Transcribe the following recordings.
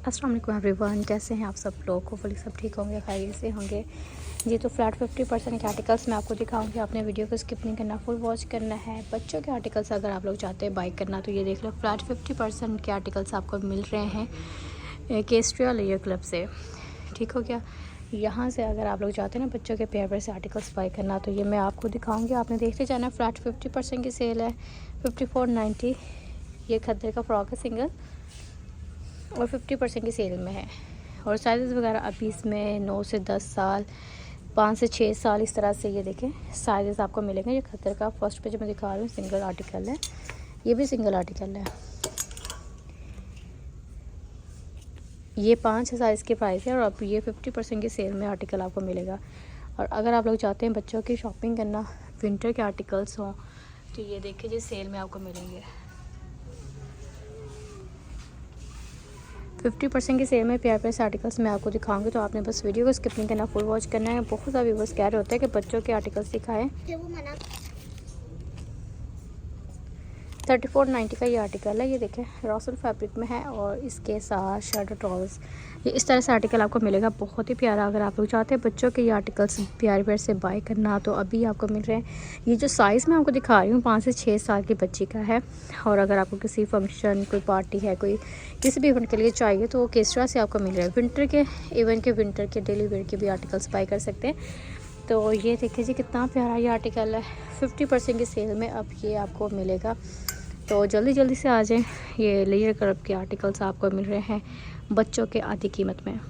अस्सलाम वालेकुम एवरीवन, कैसे हैं आप सब लोग। होपफुली सब ठीक होंगे, खैरियत से होंगे जी। तो फ्लैट 50% के आर्टिकल्स मैं आपको दिखाऊंगी। आपने वीडियो को स्किप नहीं करना, फुल वॉच करना है। बच्चों के आर्टिकल्स अगर आप लोग चाहते हैं बाई करना तो ये देख लो, फ्लैट 50% के आर्टिकल्स आपको मिल रहे हैं केस्ट्रिया लेयर क्लब से। ठीक हो गया। यहाँ से अगर आप लोग चाहते हैं ना बच्चों के पेयर से आर्टिकल्स बाई करना तो ये मैं आपको दिखाऊंगी। आपने देखते जाना। फ्लैट 50% की सेल है, 5490। ये खद्दर का फ्रॉक है सिंगल और 50% की सेल में है। और साइज़ वगैरह अभी इसमें 9 से 10 साल, 5 से 6 साल, इस तरह से ये देखें साइज़ आपको मिलेंगे। ये खद्दर का फर्स्ट पे जो मैं दिखा रही हूँ सिंगल आर्टिकल है, ये भी सिंगल आर्टिकल है। ये 5,000 इसके प्राइस है और अब ये 50% की सेल में आर्टिकल आपको मिलेगा। और अगर आप लोग चाहते हैं बच्चों की शॉपिंग करना, विंटर के आर्टिकल्स हों, तो ये देखिए जी सेल में आपको मिलेंगे। 50% की सेल में प्यार से आर्टिकल्स मैं आपको दिखाऊंगी। तो आपने बस वीडियो को स्किप नहीं करना, फुल वॉच करना है। बहुत सारे व्यूअर्स कह रहे होते हैं कि बच्चों के आर्टिकल्स दिखाएं। 3490 का ये आर्टिकल है, ये देखें रॉसल फैब्रिक में है और इसके साथ शर्ट और ट्राउजर्स, ये इस तरह से आर्टिकल आपको मिलेगा। बहुत ही प्यारा। अगर आप लोग चाहते हैं बच्चों के ये आर्टिकल्स प्यारे प्यार से बाय करना तो अभी आपको मिल रहे हैं। ये जो साइज़ मैं आपको दिखा रही हूँ 5 से 6 साल की बच्ची का है। और अगर आपको किसी फंक्शन, कोई पार्टी है, कोई किसी भी इवेंट के लिए चाहिए तो केस्ट्रा से आपको मिल रहा है। विंटर के इवन के विंटर के डेली वेयर के भी आर्टिकल्स बाय कर सकते हैं। तो ये देखिए जी कितना प्यारा ये आर्टिकल है। 50% की सेल में अब ये आपको मिलेगा। तो जल्दी जल्दी से आ जाएं। ये लेयर कर्व के आर्टिकल्स आपको मिल रहे हैं बच्चों के आधी कीमत में।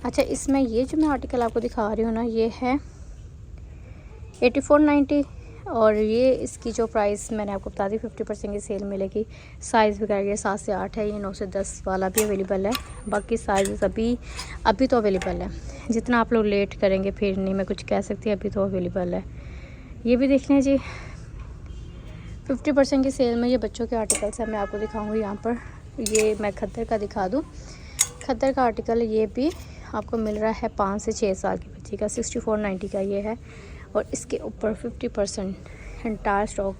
अच्छा, इसमें ये जो मैं आर्टिकल आपको दिखा रही हूँ ना, ये है 8490 और ये इसकी जो प्राइस मैंने आपको बता दी 50% की सेल मिलेगी। साइज़ वगैरह ये 7 से 8 है, ये 9 से 10 वाला भी अवेलेबल है। बाकी साइज़ अभी तो अवेलेबल है। जितना आप लोग लेट करेंगे फिर नहीं मैं कुछ कह सकती, अभी तो अवेलेबल है। ये भी देख लें जी, 50% की सेल में ये बच्चों के आर्टिकल्स है। मैं आपको दिखाऊंगी यहाँ पर। ये मैं खद्दर का दिखा दूँ। खद्दर का आर्टिकल ये भी आपको मिल रहा है 5 से 6 साल की बच्ची का। 6490 का ये है और इसके ऊपर 50% एंटायर स्टॉक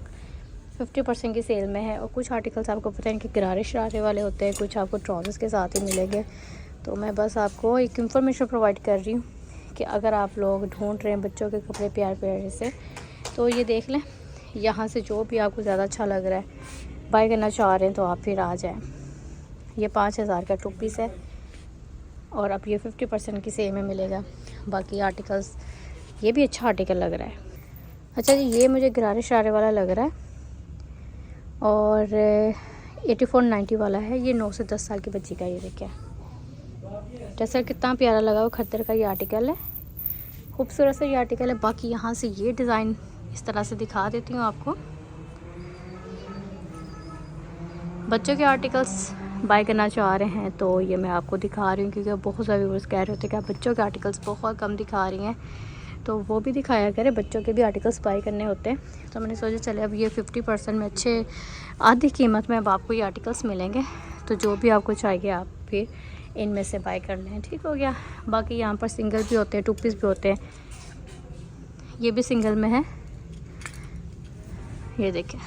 50% की सेल में है। और कुछ आर्टिकल्स आपको पता है कि गरारे शरारे वाले होते हैं, कुछ आपको ट्राउजर्स के साथ ही मिलेंगे। तो मैं बस आपको एक इन्फॉर्मेशन प्रोवाइड कर रही हूँ कि अगर आप लोग ढूंढ रहे हैं बच्चों के कपड़े प्यार प्यारे से तो ये देख लें। यहाँ से जो भी आपको ज़्यादा अच्छा लग रहा है, बाय करना चाह रहे हैं तो आप फिर आ जाएं। ये 5000 का 2 पीस है और अब ये 50% की सेल में मिलेगा। बाकी आर्टिकल्स, ये भी अच्छा आर्टिकल लग रहा है। अच्छा जी, ये मुझे गरारे शरारे वाला लग रहा है और 8490 वाला है। ये 9 से 10 साल की बच्ची का। ये देखिए जैसा कितना प्यारा लगा। वो खद्दर का ये आर्टिकल है, खूबसूरत सा ये आर्टिकल है। बाकी यहाँ से ये डिज़ाइन इस तरह से दिखा देती हूँ आपको। बच्चों के आर्टिकल्स बाय करना चाह रहे हैं तो ये मैं आपको दिखा रही हूँ, क्योंकि बहुत सारे व्यूअर्स कह रहे होते हैं कि आप बच्चों के आर्टिकल्स बहुत कम दिखा रही हैं, तो वो भी दिखाया करें। बच्चों के भी आर्टिकल्स बाय करने होते हैं। तो मैंने सोचा चले अब ये 50% में अच्छे आधी कीमत में अब आपको ये आर्टिकल्स मिलेंगे। तो जो भी आपको चाहिए आप फिर इनमें से बाय कर लें। ठीक हो गया। बाकी यहाँ पर सिंगल भी होते हैं, 2 पीस भी होते हैं। ये भी सिंगल में है। ये देखें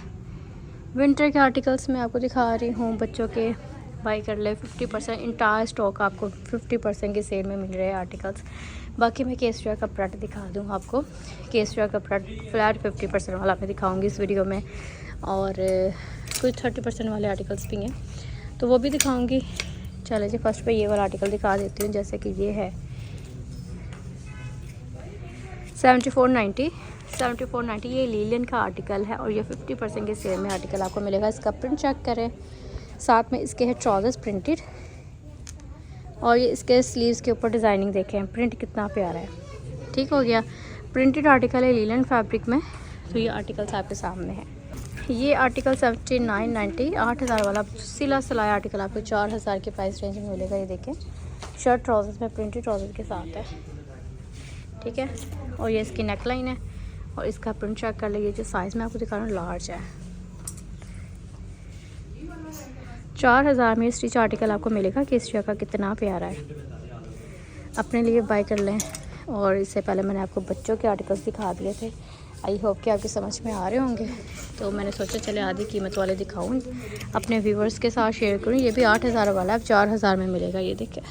विंटर के आर्टिकल्स मैं आपको दिखा रही हूँ। बच्चों के बाई कर ले 50% इंटायर स्टॉक आपको 50% की सेल में मिल रहे हैं आर्टिकल्स। बाकी मैं केस्ट्रा का प्रोडक्ट दिखा दूँ आपको। केस्ट्रा का प्रोडक्ट फ्लैट 50% वाला मैं दिखाऊंगी इस वीडियो में, और कुछ 30% वाले आर्टिकल्स भी हैं तो वो भी दिखाऊंगी। चलो जी, फर्स्ट पे ये वाला आर्टिकल दिखा देती हूँ। जैसे कि ये है 7490 ये लीलियन का आर्टिकल है और ये 50% के सेल में आर्टिकल आपको मिलेगा। इसका प्रिंट चेक करें। साथ में इसके है ट्राउजर्स प्रिंटेड और ये इसके स्लीव्स के ऊपर डिज़ाइनिंग देखें, प्रिंट कितना प्यारा है। ठीक हो गया। प्रिंटेड आर्टिकल है लीलियन फैब्रिक में। तो ये आर्टिकल्स आपके सामने है। ये आर्टिकल 7990 8000 वाला सिला सिलाया आर्टिकल आपको 4000 के प्राइस रेंज में मिलेगा। ये देखें शर्ट ट्राउजर्स में प्रिंटेड ट्राउजर के साथ है। ठीक है। और ये इसकी नेकलाइन है और इसका प्रिंट चेक कर लीजिए। जो साइज़ में आपको दिखा रहा हूँ लार्ज है। 4000 में स्टिच आर्टिकल आपको मिलेगा। केस्ट्रिया का कितना प्यारा है, अपने लिए बाय कर लें। और इससे पहले मैंने आपको बच्चों के आर्टिकल्स दिखा दिए थे। आई होप कि आपकी समझ में आ रहे होंगे। तो मैंने सोचा चले आधी कीमत वाले दिखाऊं, अपने व्यूवर्स के साथ शेयर करूं। ये भी 8000 वाला है, अब 4000 में मिलेगा। ये देखिए,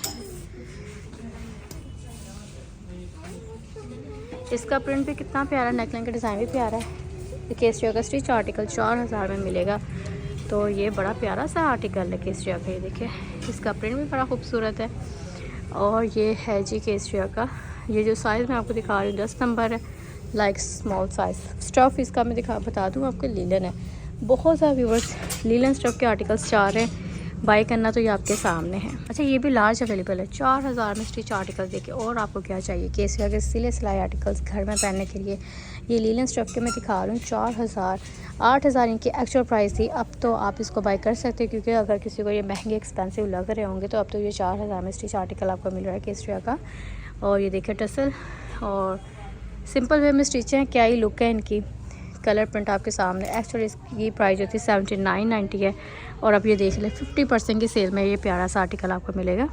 इसका प्रिंट भी कितना प्यारा, नेकलाइन का डिज़ाइन भी प्यारा है। केसरिया का स्टिच आर्टिकल 4000 में मिलेगा। तो ये बड़ा प्यारा सा आर्टिकल है केसरिया का। ये देखिए, इसका प्रिंट भी बड़ा खूबसूरत है। और ये है जी केसरिया का, ये जो साइज़ मैं आपको दिखा रही हूँ 10 नंबर है, लाइक स्मॉल साइज़। स्टफ़ इसका मैं बता दूँ आपको, लीलन है। बहुत सारे व्यूवर्स लीलन स्टफ़ के आर्टिकल्स चाह रहे हैं, बाई करना तो ये आपके सामने है। अच्छा, ये भी लार्ज अवेलेबल है, 4000 में स्टिच आर्टिकल। देखिए, और आपको क्या चाहिए, केसरिया के सिले सिलाई आर्टिकल्स घर में पहनने के लिए। ये लीलन स्टफ़ के मैं दिखा रही हूँ 4000। 8000 इनकी एक्चुअल प्राइस थी। अब तो आप इसको बाई कर सकते हैं, क्योंकि अगर किसी को ये महंगे एक्सपेंसिव लग रहे होंगे तो अब तो ये 4000 में स्टिच आर्टिकल आपको मिल रहा है केसरिया का। और ये देखिए टसल और सिंपल वे में स्टिच हैं, क्या ही लुक है इनकी। कलर प्रिंट आपके सामने। एक्चुअली इसकी प्राइस जो थी 79.90 है, और अब ये देख लें 50% की सेल में ये प्यारा सा आर्टिकल आपको मिलेगा।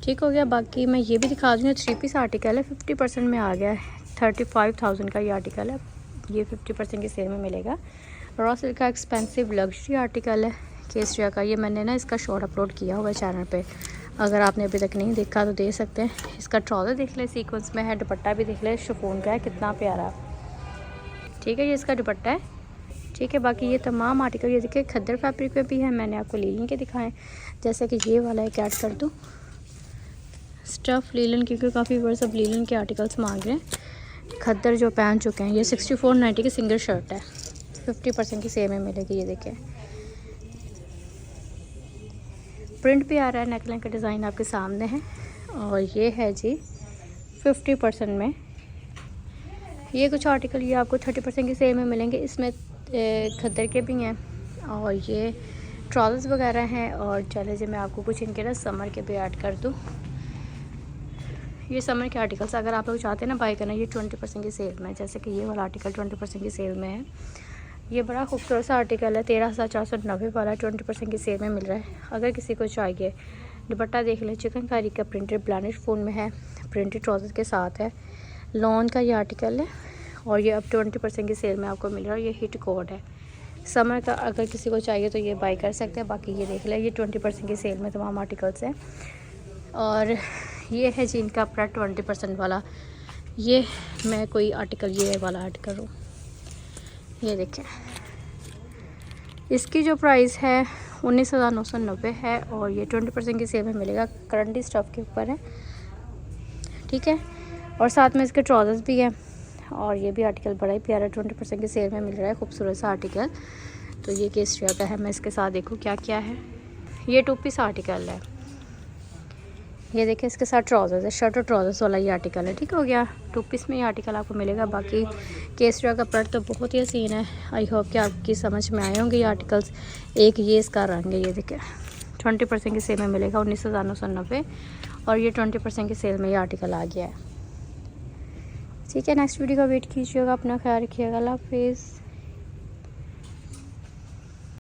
ठीक हो गया। बाकी मैं ये भी दिखा दूँगी, 3 पीस आर्टिकल है, 50% में आ गया है। 35,000 का ये आर्टिकल है, ये 50% की सेल में मिलेगा। रॉ सिल्क का एक्सपेंसिव लग्जरी आर्टिकल है केसरिया का। ये मैंने ना इसका शॉर्ट अपलोड किया हुआ है चैनल पे, अगर आपने अभी तक नहीं देखा तो देख सकते हैं। इसका ट्राउज़र देख ले, सीक्वेंस में है। दुपट्टा भी देख ले, शिफॉन का है, कितना प्यारा। ठीक है, ये इसका दुपट्टा है। ठीक है, बाकी ये तमाम आर्टिकल ये देखिए खद्दर फैब्रिक पे भी है। मैंने आपको लीलन के दिखाएं, जैसे कि ये वाला एक ऐड कर दूँ, स्टफ़ लीलन, क्योंकि काफ़ी वर्ष अब लीलन के आर्टिकल्स मांग रहे हैं। खद्दर जो पहन चुके हैं। ये 64.90 की सिंगल शर्ट है, 50% की सेल में मिलेगी। ये देखिए, प्रिंट भी आ रहा है, नेकलाइन का डिज़ाइन आपके सामने है। और ये है जी 50% में। ये कुछ आर्टिकल ये आपको 30% की सेल में मिलेंगे। इसमें खद्दर के भी हैं, और ये ट्राउज़र्स वगैरह हैं। और चले जी मैं आपको कुछ इनके ना समर के भी ऐड कर दूँ। ये समर के आर्टिकल्स अगर आप लोग चाहते हैं ना बाई करना, ये 20% की सेल में है। जैसे कि ये वाला आर्टिकल 20% की सेल में है। ये बड़ा खूबसूरत सा आर्टिकल है, 13,490 वाला, 20% की सेल में मिल रहा है। अगर किसी को चाहिए, दुपट्टा देख लें, चिकनकारी का प्रिंटेड ब्लैनिश फूल में है, प्रिंटेड ट्राउज़र के साथ है। लॉन का ये आर्टिकल है, और ये अब 20% की सेल में आपको मिल रहा है। ये हिट कोड है समर का, अगर किसी को चाहिए तो ये बाई कर सकते हैं। बाकी ये देख लें, ये 20% की सेल में तमाम आर्टिकल्स हैं। और ये है जी इनका अपना 20% वाला। ये मैं कोई आर्टिकल ये वाला ऐड करूँ, ये देखें, इसकी जो प्राइस है 19,990 है, और ये 20% की सेल में मिलेगा। करंटी स्टफ़ के ऊपर है, ठीक है। और साथ में इसके ट्राउज़र्स भी हैं। और ये भी आर्टिकल बड़ा ही प्यारा 20% की सेल में मिल रहा है, खूबसूरत सा आर्टिकल। तो ये केसरिया का है। मैं इसके साथ देखूँ क्या क्या है। ये 2 पीस आर्टिकल है। ये देखिए, इसके साथ ट्राउज़र्स है, शर्ट और ट्राउज़र्स वाला ये आर्टिकल है। ठीक हो गया, 2 पीस में ये आर्टिकल आपको मिलेगा। बाकी केसरिया का प्रिंट तो बहुत ही हसीन है। आई होप कि आपकी समझ में आए होंगे ये आर्टिकल्स। एक ये इसका रंग है, ये देखिए 20% की सेल में मिलेगा, 19,990। और ये 20% की सेल में ये आर्टिकल आ गया है। ठीक है, नेक्स्ट वीडियो का वेट कीजिएगा। अपना ख्याल रखिएगा। अल्लाह हाफिज़।